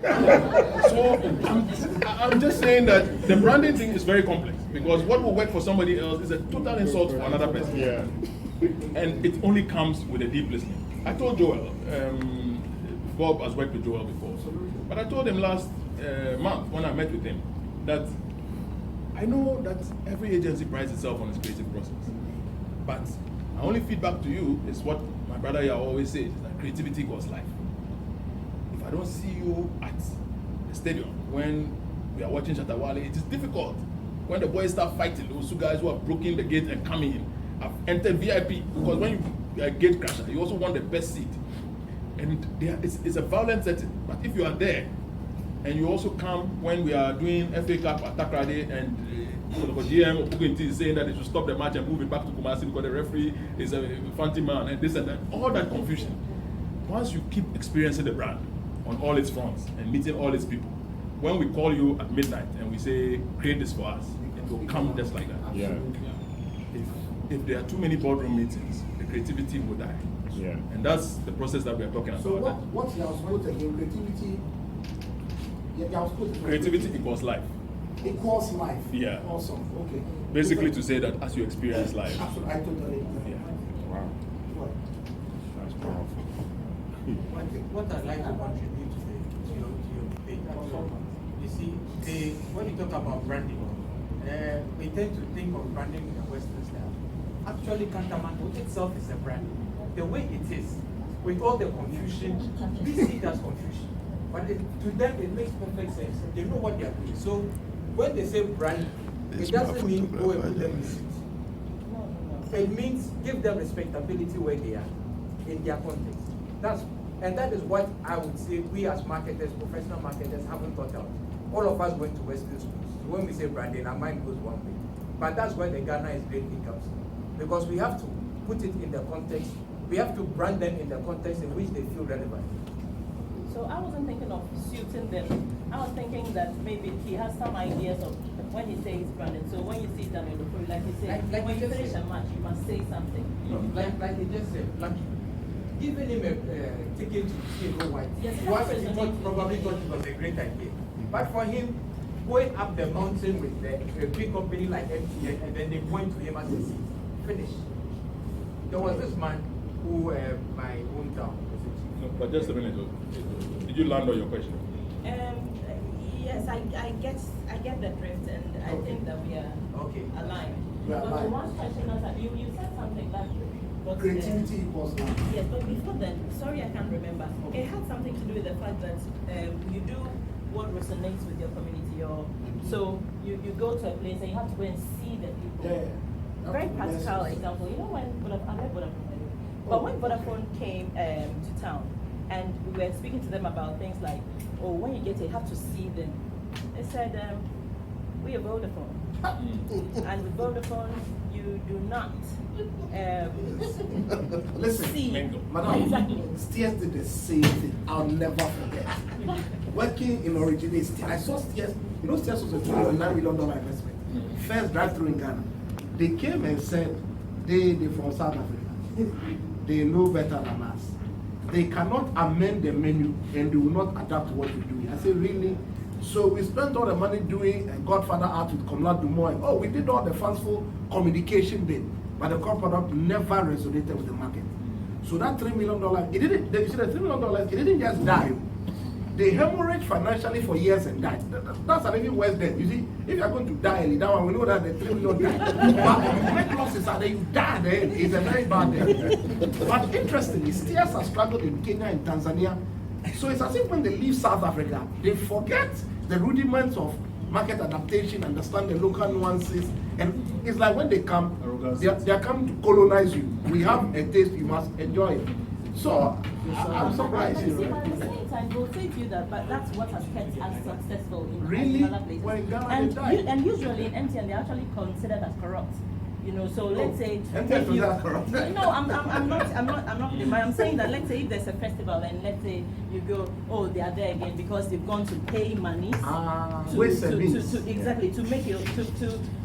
So I'm just saying that the branding thing is very complex because what will work for somebody else is a total insult for another person. Yeah. And it only comes with a deep listening. I told Joel, Bob has worked with Joel before, but I told him last month when I met with him that I know that every agency prides itself on its creative process, but my only feedback to you is what my brother here always says, is that creativity equals life. If I don't see you at the stadium when we are watching Shatawale, it is difficult. When the boys start fighting, those two guys who have broken the gate and coming in, have entered VIP, because when you are a gate crasher, you also want the best seat. And it's a violent setting. But if you are there, and you also come when we are doing FA Cup at Takrade and GM or Puginti is saying that they should stop the match and move it back to Kumasi because the referee is a fancy man and this and that, all that confusion. Once you keep experiencing the brand on all its fronts and meeting all its people, when we call you at midnight and we say, create this for us, it will come just like that. Yeah. If there are too many boardroom meetings, the creativity will die. Yeah. And that's the process that we are talking about. So what you have quoted again, creativity, creativity equals life. Equals life. Yeah. Awesome. Okay. Basically to say that as you experience life. Absolutely. I totally agree. Yeah. Wow. That's powerful. What I'd like to contribute to your debate. You see, when you talk about branding, we tend to think of branding in a Western style. Actually, Kantamanto itself is a brand. The way it is, with all the confusion, we see it as confusion. But to them, it makes perfect sense. They know what they are doing. So when they say brand, it doesn't mean go and put them in suits. It means give them respectability where they are, in their context. That is what I would say we as marketers, professional marketers, haven't thought out. All of us went to Western schools. So when we say branding, our mind goes one way. But that's where the Ghana is great thing comes in. Because we have to put it in the context, we have to brand them in the context in which they feel relevant. So I wasn't thinking of suiting them. I was thinking that maybe he has some ideas of when he says branding. So when you sit down in the phone, like you say, like when you finish a match, you must say something. Like he just said, giving him a ticket to see Go White. Yes, He probably thought it was a great idea. But for him, going up the mountain with a big company like MTN, and then they point to him as a seat. Finish. There was this man who, my hometown. No, but just a minute. Did you land on your question? Yes, I get the drift, and I think that we are aligned. Yeah, but the one question that you said something like creativity equals life. Yes, but before then, sorry, I can't remember. It had something to do with the fact that you do what resonates with your community, or so you go to a place and you have to go and see the people. Yeah. Very practical example. You know when when Vodafone came to town, and we were speaking to them about things like, oh, when you get here, you have to see them. They said, we are Vodafone. And with Vodafone, you do not Listen, see. Madam, Exactly. Steers did the same thing. I'll never forget. Working in Originate, I saw Steers. You know, Steers was a $2.9 million investment. First drive-through in Ghana. They came and said, they from South Africa. They know better than us. They cannot amend the menu and they will not adapt to what we're doing. I said, really? So we spent all the money doing a Godfather art with Komla Dumoy. Oh, we did all the fanciful communication bit, but the core product never resonated with the market. So that $3 million, it didn't. You see, the $3 million, it didn't just die. They hemorrhaged financially for years and died. That's an even worse death. You see, if you're going to die early, that one we know that the $3 million died. But if you make losses and then you die, then it's a very bad death. But interestingly, Steers have struggled in Kenya and Tanzania. So it's as if when they leave South Africa, they forget the rudiments of market adaptation, understand the local nuances, and it's like when they come, they are coming to colonize you. We have a taste, you must enjoy it. So I'm surprised. At the same time, we'll say to you that, but that's what has kept us successful in Really? other places. Well, in Ghana, And usually in MTN, they're actually considered as corrupt. You know, so let's say MTN is not corrupt. No, I'm not. But I'm saying that let's say if there's a festival and let's say you go, oh, they are there again because they've gone to pay money to make you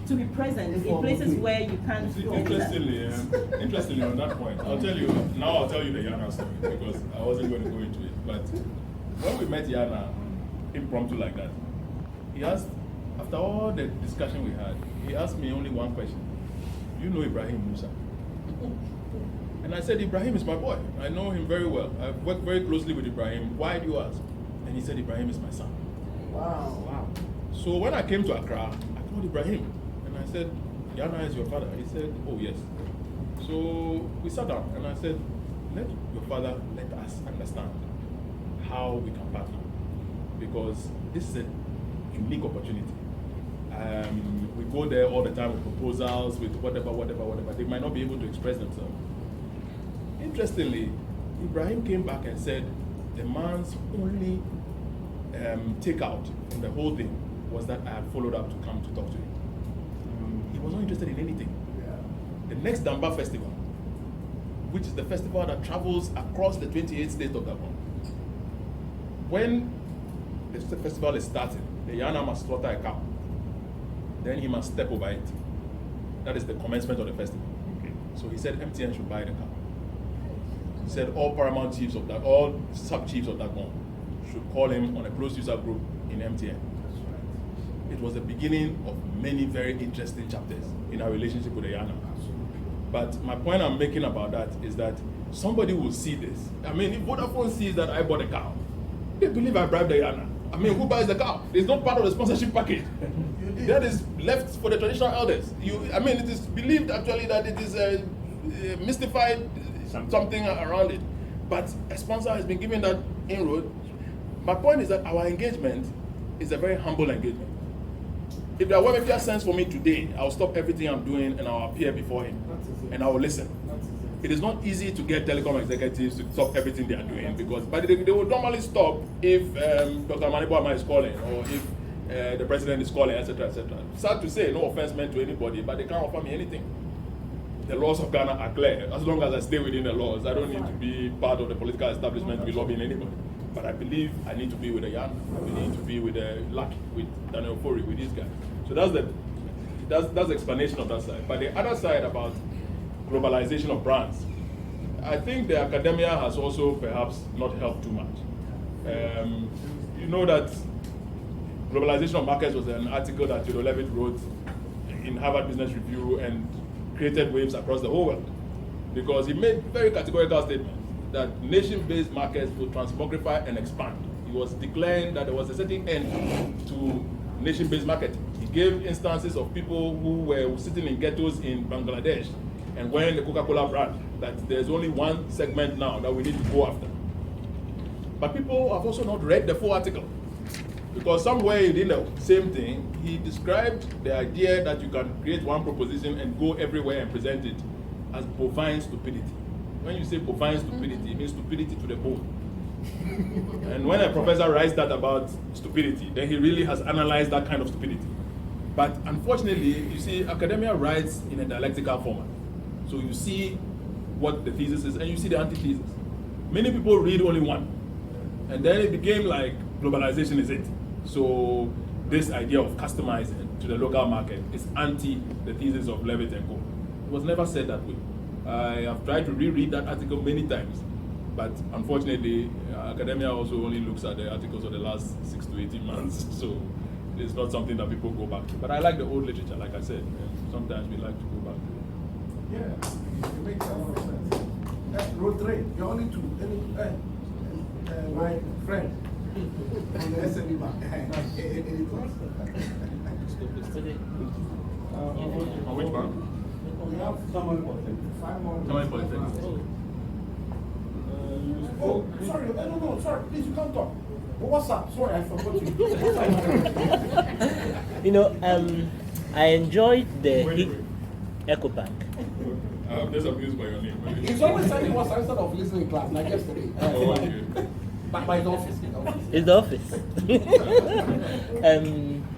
to be present in places where you can't. Interestingly, on that point, I'll tell you the Yana story because I wasn't going to go into it. But when we met Yana, impromptu like that. He asked, after all the discussion we had, he asked me only one question. Do you know Ibrahim Musa? And I said, Ibrahim is my boy. I know him very well. I've worked very closely with Ibrahim. Why do you ask? And he said, Ibrahim is my son. Wow. So when I came to Accra, I called Ibrahim. And I said, Yana is your father. He said, oh yes. So we sat down and I said, let your father let us understand how we can partner. Because this is a unique opportunity. We go there all the time with proposals, with whatever. They might not be able to express themselves. Interestingly, Ibrahim came back and said the man's only takeout in the whole thing was that I had followed up to come to talk to him. He was not interested in anything. The next Damba festival, which is the festival that travels across the 28 states of Gabon, when the festival is starting, the Yana must slaughter a cow. Then he must step over it. That is the commencement of the festival. Okay. So he said MTN should buy the cow. He said all paramount chiefs of that, all sub-chiefs of that one should call him on a closed user group in MTN. It was the beginning of many very interesting chapters in our relationship with the Yana. But my point I'm making about that is that somebody will see this. I mean, if Vodafone sees that I bought a cow, they believe I bribed the Yana. I mean, who buys the cow? It's not part of the sponsorship package. That is left for the traditional elders. It is believed actually that it is mystified something around it. But a sponsor has been given that inroad. My point is that our engagement is a very humble engagement. If there were a sense for me today, I'll stop everything I'm doing and I'll appear before him and I will listen. It is not easy to get telecom executives to stop everything they are doing but they will normally stop if Dr. Manibuama is calling or if the president is calling, etc., etc. Sad to say, no offense meant to anybody, but they can't offer me anything. The laws of Ghana are clear. As long as I stay within the laws, I don't need to be part of the political establishment to be lobbying anybody. But I believe I need to be with the Yan. I need to be with Lucky, with Daniel Fori, with these guys. So that's the explanation of that side. But the other side about globalization of brands, I think the academia has also perhaps not helped too much. You know that globalization of markets was an article that Theodore Levitt wrote in Harvard Business Review and created waves across the whole world because he made very categorical statements that nation-based markets will transmogrify and expand. He was declaring that there was a certain end to nation-based marketing. He gave instances of people who were sitting in ghettos in Bangladesh and wearing the Coca-Cola brand, that there's only one segment now that we need to go after. But people have also not read the full article, because somewhere within the same thing, he described the idea that you can create one proposition and go everywhere and present it as bovine stupidity. When you say bovine stupidity, it means stupidity to the bone. And when a professor writes that about stupidity, then he really has analyzed that kind of stupidity. But unfortunately, you see, academia writes in a dialectical format. So you see what the thesis is and you see the antithesis. Many people read only one. And then it became like globalization is it. So this idea of customizing to the local market is anti the thesis of Levitt and Co. It was never said that way. I have tried to reread that article many times, but unfortunately, academia also only looks at the articles of the last 6 to 18 months, so it's not something that people go back to. But I like the old literature, like I said, and sometimes we like to go back to it. Yeah, it makes a lot of sense. That's road trade. You're only two. My friend. On the SME bank. On which bank? We have 5 more. Somebody Polytechnic. Oh, sorry, no, sorry, please, you can't talk. What's up? Sorry, I forgot you. I enjoyed the EcoBank. I'm just amused by your name. He's always saying what's instead of listening class, like yesterday. Oh, okay. By his office. It's the office.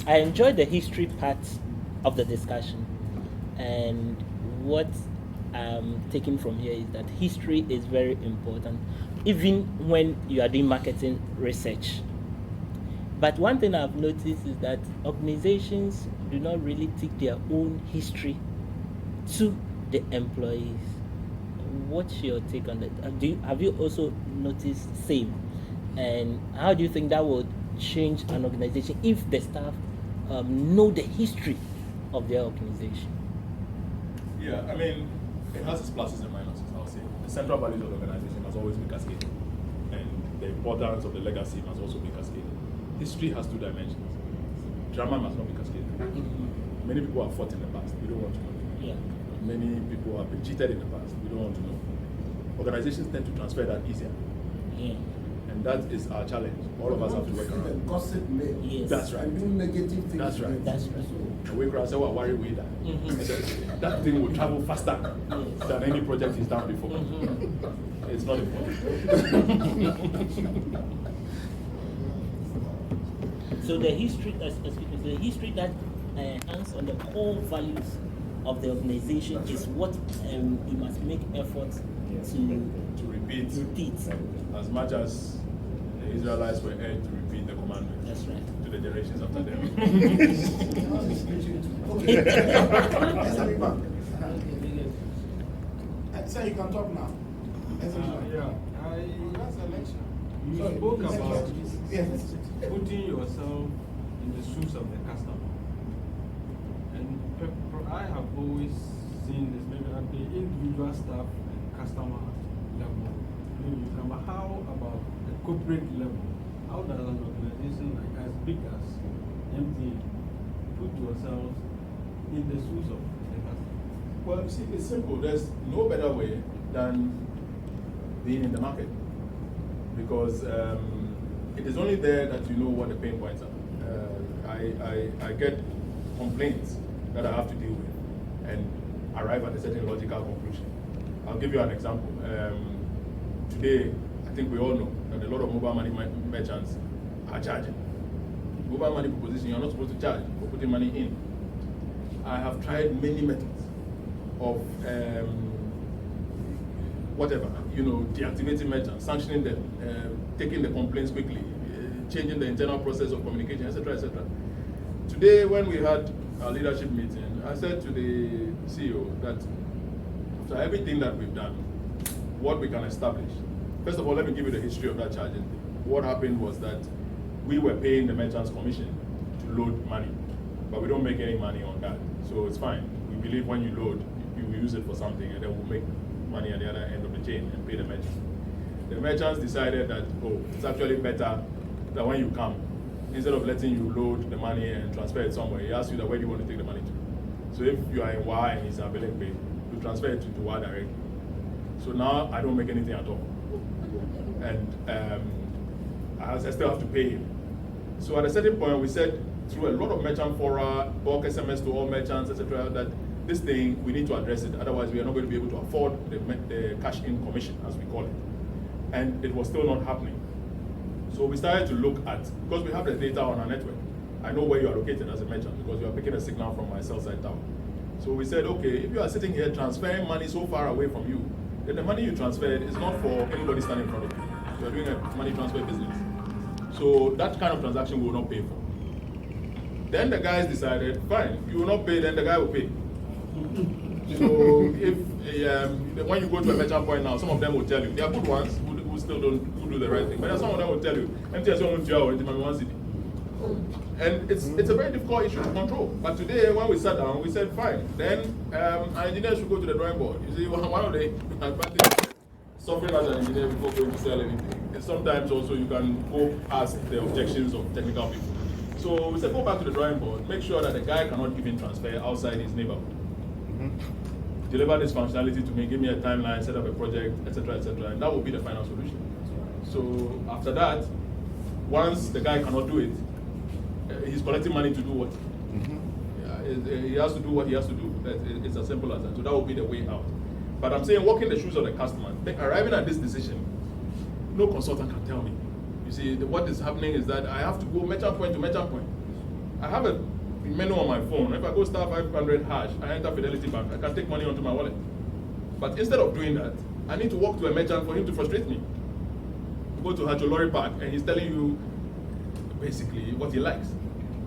I enjoyed the history part of the discussion, and what I'm taking from here is that history is very important, even when you are doing marketing research. But one thing I've noticed is that organizations do not really take their own history to the employees. What's your take on that? Have you also noticed same? And how do you think that would change an organization if the staff know the history of their organization? Yeah, I mean, it has its pluses and minuses, I'll say. The central values of the organization must always be cascaded, and the importance of the legacy must also be cascaded. History has two dimensions. Drama must not be cascaded. Mm-hmm. Many people have fought in the past, we don't want to know. Yeah. Many people have been cheated in the past, we don't want to know. Organizations tend to transfer that easier, Yeah. and that is our challenge. All of us have to work around. Gossip mail. Yes. That's right. And do negative things. That's right. That's right. And we can say, well, worry with that. Mhm. That thing will travel faster Yes. than any project he's done before. Mhm. It's not important. So the history, the history that hangs on the core values of the organization is what you must make efforts To repeat, repeat. as much as the Israelites were urged to repeat the commandments That's right. to the generations after them. Okay. Let's have it back. Sir, you can talk now. Let's have it back. You Sorry, spoke let's about talk. Yes. putting yourself in the shoes of the customer. And I have always seen this, maybe at the individual staff and customer level. Maybe you come, but how about the corporate level? How does an organization like as big as MTA put yourselves in the shoes of the customer? Well, you see, it's simple. There's no better way than being in the market, because it is only there that you know what the pain points are. I get complaints that I have to deal with and arrive at a certain logical conclusion. I'll give you an example. Today, I think we all know that a lot of mobile money merchants are charging. Mobile money proposition, you're not supposed to charge for putting money in. I have tried many methods of whatever, deactivating merchants, sanctioning them, taking the complaints quickly, changing the internal process of communication, etc., etc. Today, when we had our leadership meeting, I said to the CEO that after everything that we've done, what we can establish. First of all, let me give you the history of that charging thing. What happened was that we were paying the merchants commission to load money, but we don't make any money on that. So it's fine. We believe when you load, you will use it for something, and then we'll make money at the other end of the chain and pay the merchants. The merchants decided that, it's actually better that when you come, instead of letting you load the money and transfer it somewhere, he asks you that where do you want to take the money to. So if you are in Y and he's in Abelek Bay, you transfer it to Y directly. So now I don't make anything at all. And I still have to pay him. So at a certain point, we said through a lot of merchant fora, bulk SMS to all merchants, etc., that this thing, we need to address it. Otherwise, we are not going to be able to afford the cash-in commission, as we call it. And it was still not happening. So we started to look at, because we have the data on our network, I know where you are located as a merchant because you are picking a signal from my cell site tower. So we said, okay, if you are sitting here transferring money so far away from you, then the money you transferred is not for anybody standing in front of you. You are doing a money transfer business. So that kind of transaction we will not pay for. Then the guys decided, fine, you will not pay, then the guy will pay. So if when you go to a merchant point now, some of them will tell you, they are good ones who still who do the right thing, but some of them will tell you, MTS won't do our 1 city. And it's a very difficult issue to control. But today, when we sat down, we said, fine, then our engineers should go to the drawing board. You see, one of the advantages suffering as an engineer before going to sell anything is sometimes also you can go past the objections of technical people. So we said, go back to the drawing board, make sure that the guy cannot even transfer outside his neighborhood. Deliver this functionality to me, give me a timeline, set up a project, etc., etc., and that will be the final solution. So after that, once the guy cannot do it, he's collecting money to do what? He has to do what he has to do. It's as simple as that. So that will be the way out. But I'm saying, walking the shoes of the customer, arriving at this decision, no consultant can tell me. You see, what is happening is that I have to go merchant point to merchant point. I have a menu on my phone. If I go star 500 hash, I enter Fidelity Bank, I can take money onto my wallet. But instead of doing that, I need to walk to a merchant for him to frustrate me. Go to Hacholori Park and he's telling you basically what he likes.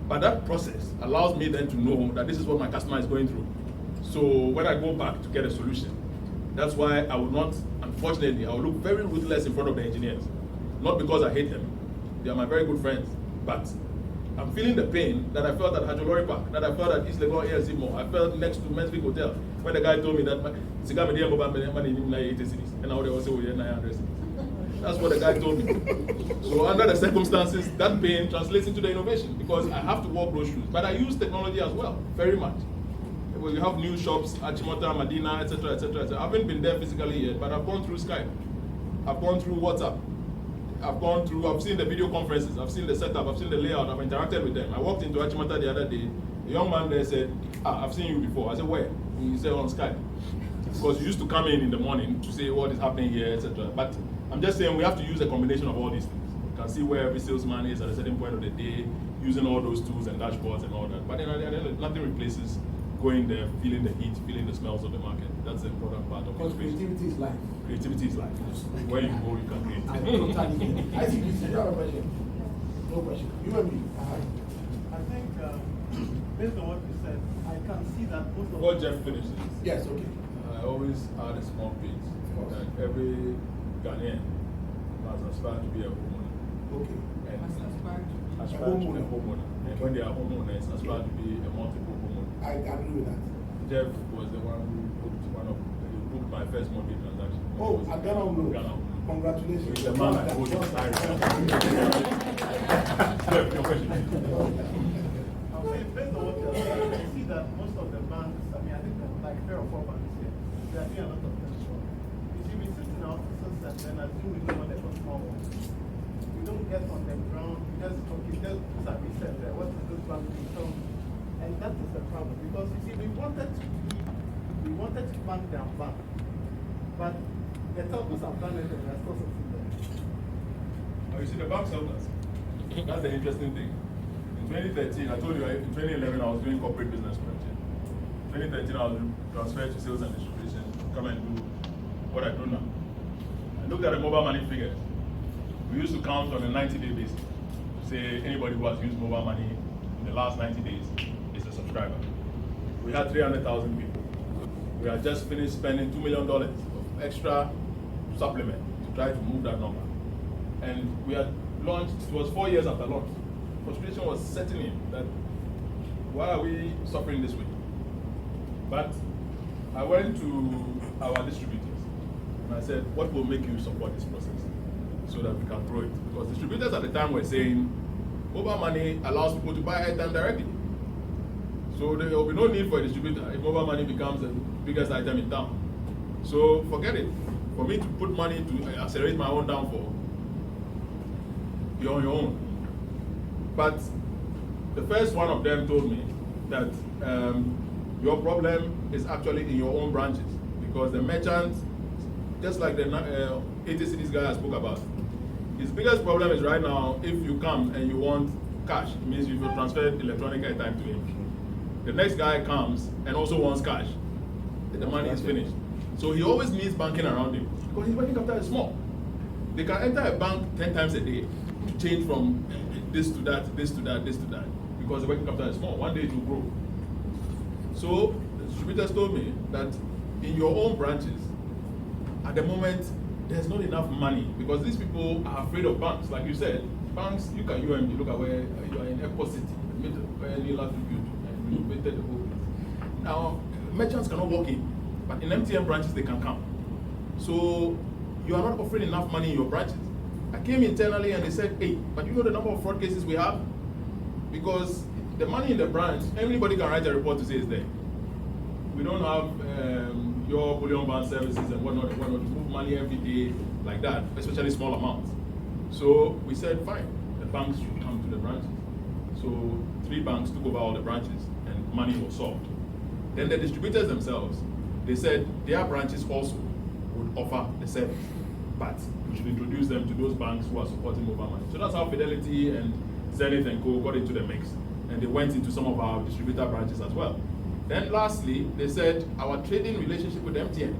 But that process allows me then to know that this is what my customer is going through. So when I go back to get a solution, that's why I will not, unfortunately, I will look very ruthless in front of the engineers. Not because I hate them. They are my very good friends. But I'm feeling the pain that I felt at Hajolori Park, that I felt at East Legon ASC Mall, I felt next to Mensvik Hotel, when the guy told me that Siga Media Mobile money in 80 cities, and now they also were 900 cities. That's what the guy told me. So under the circumstances, that pain translates into the innovation, because I have to walk those shoes. But I use technology as well, very much. We have new shops, Achimota, Medina, etc., etc. I haven't been there physically yet, but I've gone through Skype. I've gone through WhatsApp. I've seen the video conferences, I've seen the setup, I've seen the layout, I've interacted with them. I walked into Achimota the other day, a young man there said, I've seen you before. I said, where? And he said, on Skype. Because you used to come in the morning to say what is happening here, etc. But I'm just saying we have to use a combination of all these things. You can see where every salesman is at a certain point of the day, using all those tools and dashboards and all that. But then nothing replaces going there, feeling the heat, feeling the smells of the market. That's the important part of Because creativity is life. Creativity is life. Where you go, you can create. I totally I think you have a question. No question. You and me. I think, based on what you said, I can see that most of Before Jeff finishes, Yes, okay. I always add a small bit that every Ghanaian must aspire to be a homeowner. Okay. And aspire to be a homeowner. homeowner. And when they are homeowners, aspire to be a multiple homeowner. I agree with that. Jeff was the one who booked my first mortgage transaction. Oh, at Ghana Home Ghana Home. Congratulations. He's the man I told you. Jeff, your question. I'll say, based on what you're saying, I see that most of the banks, I mean, I think like 3 or 4 banks here, they are doing a lot of things wrong. You see, we sit in our offices and then assume we know what the customer wants. We don't get on the ground, we just put our research there. What is this bank doing? So, and that is the problem, because you see, we wanted to bank their bank, but the telcos have done it and they're still sitting there. Oh, you see, the banks helped us. That's the interesting thing. In 2013, I told you, in 2011, I was doing corporate business for MTN. In 2013, I was transferred to sales and distribution to come and do what I do now. I looked at the mobile money figures. We used to count on a 90-day basis to say anybody who has used mobile money in the last 90 days is a subscriber. We had 300,000 people. We had just finished spending $2 million of extra supplement to try to move that number. And we had launched, it was 4 years after launch. Frustration was setting in that why are we suffering this way? But I went to our distributors and I said, what will make you support this process so that we can grow it? Because distributors at the time were saying, mobile money allows people to buy airtime directly. So there will be no need for a distributor if mobile money becomes the biggest item in town. So forget it. For me to put money to accelerate my own downfall, you're on your own. But the first one of them told me that your problem is actually in your own branches, because the merchants, just like the 80 cities guy I spoke about, his biggest problem is right now, if you come and you want cash, it means you will transfer electronic airtime to him. The next guy comes and also wants cash, the money is finished. So he always needs banking around him, because his working capital is small. They can enter a bank 10 times a day to change from this to that, this to that, this to that, because the working capital is small. One day it will grow. So the distributors told me that in your own branches, at the moment, there's not enough money, because these people are afraid of banks. Like you said, banks, look at UMB, look at where you are in Airport City, where Nila took you to, and you invented the whole place. Now, merchants cannot walk in, but in MTN branches, they can come. So you are not offering enough money in your branches. I came internally and they said, hey, but you know the number of fraud cases we have? Because the money in the branch, anybody can write a report to say it's there. We don't have your bullion band services and whatnot, to move money every day like that, especially small amounts. So we said, fine, the banks should come to the branches. So 3 banks took over all the branches and money was solved. Then the distributors themselves, they said their branches also would offer the service, but we should introduce them to those banks who are supporting mobile money. So that's how Fidelity and Zenith and Co got into the mix, and they went into some of our distributor branches as well. Then lastly, they said our trading relationship with MTN.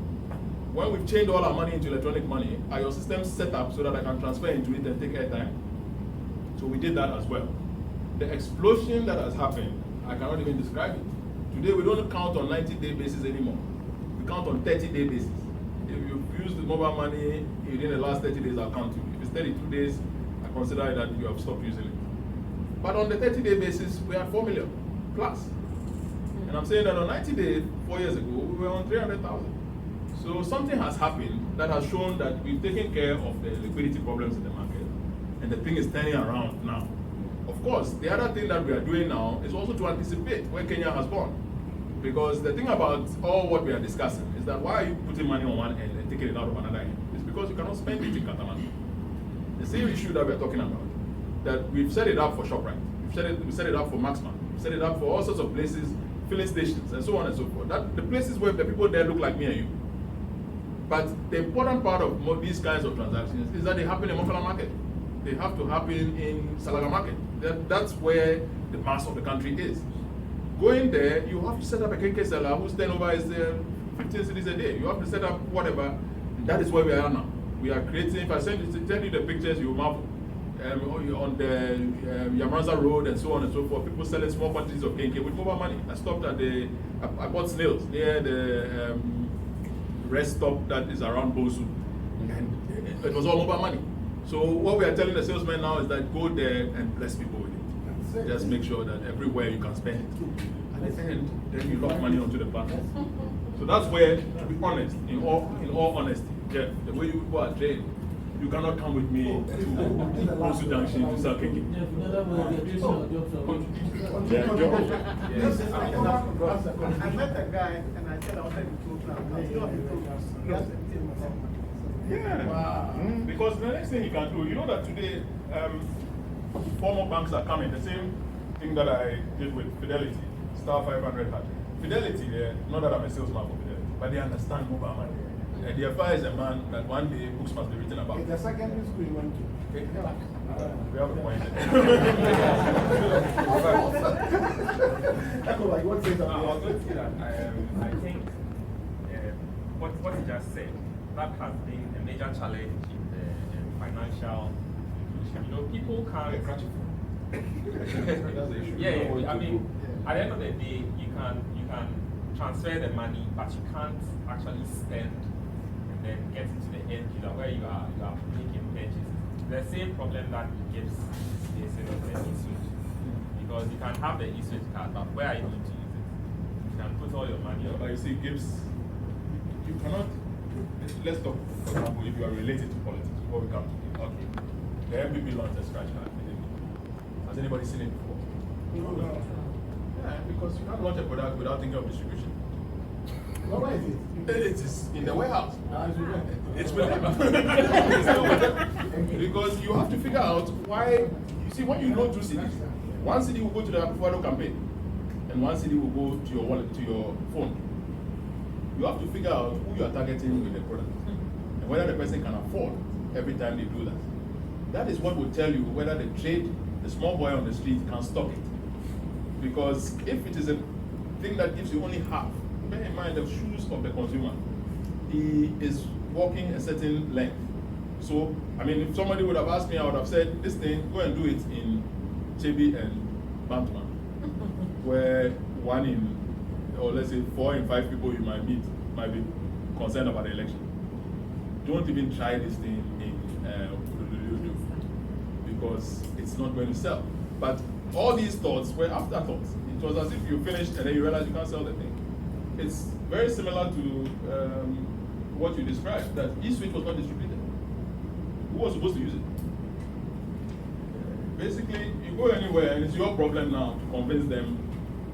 When we've changed all our money into electronic money, are your systems set up so that I can transfer into it and take airtime? So we did that as well. The explosion that has happened, I cannot even describe it. Today we don't count on 90-day basis anymore. We count on 30-day basis. If you've used the mobile money within the last 30 days, I'll count you. If it's 32 days, I consider that you have stopped using it. But on the 30-day basis, we are 4 million plus. And I'm saying that on 90 days, 4 years ago, we were on 300,000. So something has happened that has shown that we've taken care of the liquidity problems in the market, and the thing is turning around now. Of course, the other thing that we are doing now is also to anticipate where Kenya has gone. Because the thing about all what we are discussing is that why are you putting money on one end and taking it out of another end? It's because you cannot spend it in Katamani. The same issue that we are talking about, that we've set it up for ShopRite, we set it up for Maxman, we set it up for all sorts of places, filling stations, and so on and so forth. That the places where the people there look like me and you. But the important part of these kinds of transactions is that they happen in Mokala market. They have to happen in Salaga market. That's where the mass of the country is. Going there, you have to set up a KK seller whose turnover is 15 cities a day. You have to set up whatever. That is where we are now. We are creating, if I tell you the pictures, you will marvel. On the Yamaranza Road and so on and so forth, people selling small quantities of KK with mobile money. I stopped at I bought snails near the rest stop that is around Bosu. And it was all mobile money. So what we are telling the salesmen now is that go there and bless people with it. Just make sure that everywhere you can spend it. At the end, then you lock money onto the platform. So that's where, to be honest, in all honesty, Jeff, the way you people are trained, you cannot come with me to Bosu Junction to sell KK. I met a guy and I said I wanted to go now. Yeah. Wow. Because the next thing you can do, you know that today, 4 more banks are coming. The same thing that I did with Fidelity, Star 500 had. Fidelity, not that I'm a salesman for Fidelity, but they understand mobile money. And the FI is a man that one day books must be written about. In the secondary school you went to? Okay. We have a point there. Like what says I was going to say that I think what you just said, that has been a major challenge in the financial inclusion. You know, people can't. Yeah, I mean, at the end of the day, you can transfer the money, but you can't actually spend and then get into the end user where you are making purchases. The same problem that gives the e-switch, because you can have the e-switch card, but where are you going to use it? You can put all your money on. But you see, Gibbs, you cannot. Let's talk, for example, if you are related to politics, before we come to it. Okay. The MBB launched a scratch card. Has anybody seen it before? No. Yeah, because you can't launch a product without thinking of distribution. Well, where is it? It is in the warehouse. It's It's with because you have to figure out why. You see, when you know 2 cities, 1 city will go to the Apufado campaign, and 1 city will go to your wallet, to your phone. You have to figure out who you are targeting with the product, and whether the person can afford every time they do that. That is what will tell you whether the trade, the small boy on the street, can stock it. Because if it is a thing that gives you only half, bear in mind the shoes of the consumer. He is walking a certain length. So, I mean, if somebody would have asked me, I would have said, this thing, go and do it in Chebi and Bantman, where 1 in, or let's say 4 in 5 people you might meet might be concerned about the election. Don't even try this thing in because it's not going to sell. But all these thoughts were afterthoughts. It was as if you finished and then you realize you can't sell the thing. It's very similar to what you described, that e-switch was not distributed. Who was supposed to use it? Basically, you go anywhere and it's your problem now to convince them.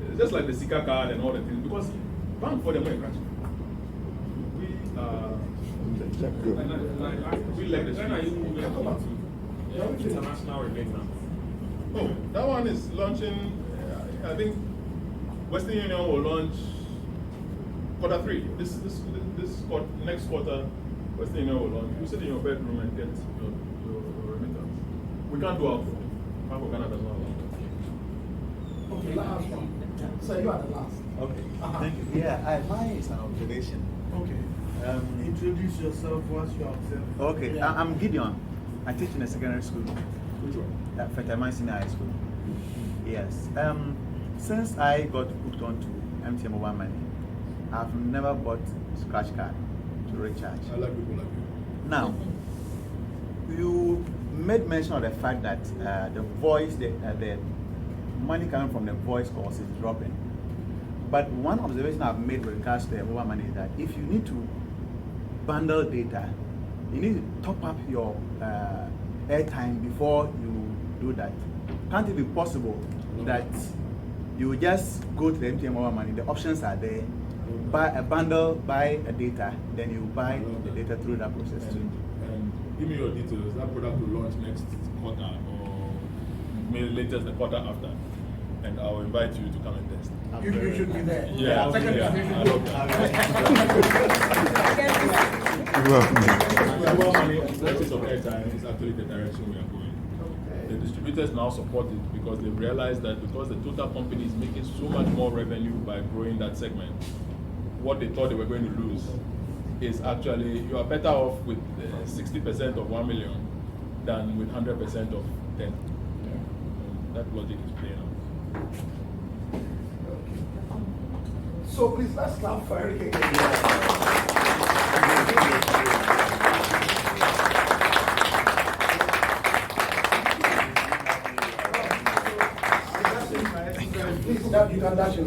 It's just like the Sika card and all the things, because bank for them were crashing. We like the When are you streets. moving to international remittance? Oh, that one is launching, I think Western Union will launch Q3. Next quarter, Western Union will launch. You sit in your bedroom and get your remittance. We can't do our phone. Bank of Ghana does not allow that. Okay, last one. So you are the last. Okay, thank you. Yeah, mine is an observation. Okay. Introduce yourself once you observe. Okay, I'm Gideon. I teach in a secondary school. At Fetaman Senior High School. Yes. Since I got hooked onto MTN Mobile Money, I've never bought scratch card to recharge. I like people like you. Now, you made mention of the fact that the voice, the money coming from the voice calls is dropping. But one observation I've made with regards to the mobile money is that if you need to bundle data, you need to top up your airtime before you do that. Can't it be possible that you just go to the MTN mobile money, the options are there, buy a bundle, buy a data, then you buy the data through that process too. And give me your details. That product will launch next quarter or maybe latest the quarter after. And I'll invite you to come and test. You should be there. Yeah, Second yeah, time, you I should love be Mobile money, purchase of airtime is actually the direction we are going. The distributors now support it because they've realized that because the total company is making so much more revenue by growing that segment, what they thought they were going to lose is actually, you are better off with 60% of 1 million than with 100% of 10. That logic is playing out. So please, let's clap for Eric again. Please, you can dash him.